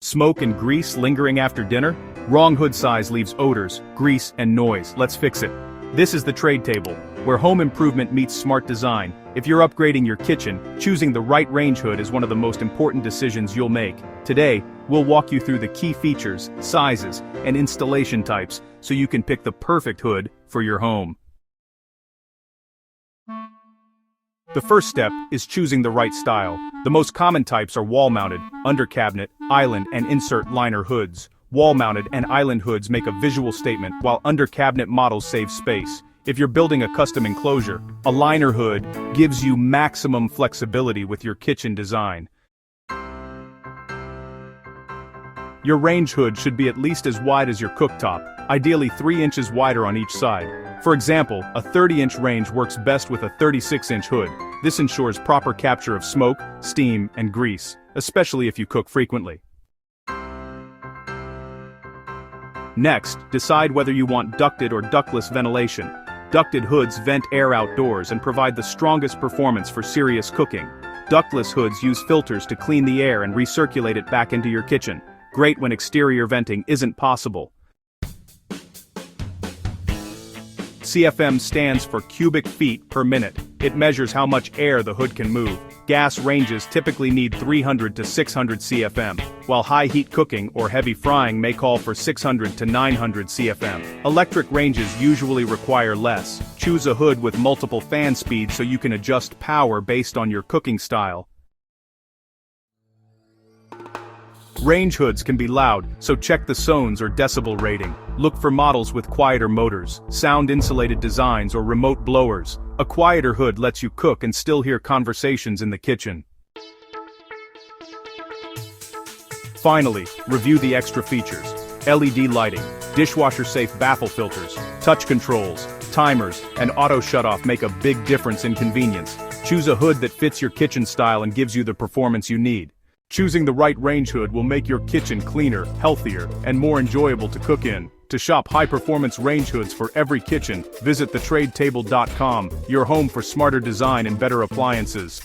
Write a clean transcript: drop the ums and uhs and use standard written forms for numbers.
Smoke and grease lingering after dinner? Wrong hood size leaves odors, grease, and noise. Let's fix it. This is the trade table, where home improvement meets smart design. If you're upgrading your kitchen, choosing the right range hood is one of the most important decisions you'll make. Today, we'll walk you through the key features, sizes, and installation types so you can pick the perfect hood for your home. The first step is choosing the right style. The most common types are wall-mounted, under-cabinet, island, and insert liner hoods. Wall-mounted and island hoods make a visual statement, while under-cabinet models save space. If you're building a custom enclosure, a liner hood gives you maximum flexibility with your kitchen design. Your range hood should be at least as wide as your cooktop, ideally 3 inches wider on each side. For example, a 30-inch range works best with a 36-inch hood. This ensures proper capture of smoke, steam, and grease, especially if you cook frequently. Next, decide whether you want ducted or ductless ventilation. Ducted hoods vent air outdoors and provide the strongest performance for serious cooking. Ductless hoods use filters to clean the air and recirculate it back into your kitchen. Great when exterior venting isn't possible. CFM stands for cubic feet per minute. It measures how much air the hood can move. Gas ranges typically need 300 to 600 CFM, while high heat cooking or heavy frying may call for 600 to 900 CFM. Electric ranges usually require less. Choose a hood with multiple fan speeds so you can adjust power based on your cooking style. Range hoods can be loud, so check the zones or decibel rating. Look for models with quieter motors, sound-insulated designs, or remote blowers. A quieter hood lets you cook and still hear conversations in the kitchen. Finally, review the extra features. LED lighting, dishwasher-safe baffle filters, touch controls, timers, and auto shutoff make a big difference in convenience. Choose a hood that fits your kitchen style and gives you the performance you need. Choosing the right range hood will make your kitchen cleaner, healthier, and more enjoyable to cook in. To shop high-performance range hoods for every kitchen, visit thetradetable.com, your home for smarter design and better appliances.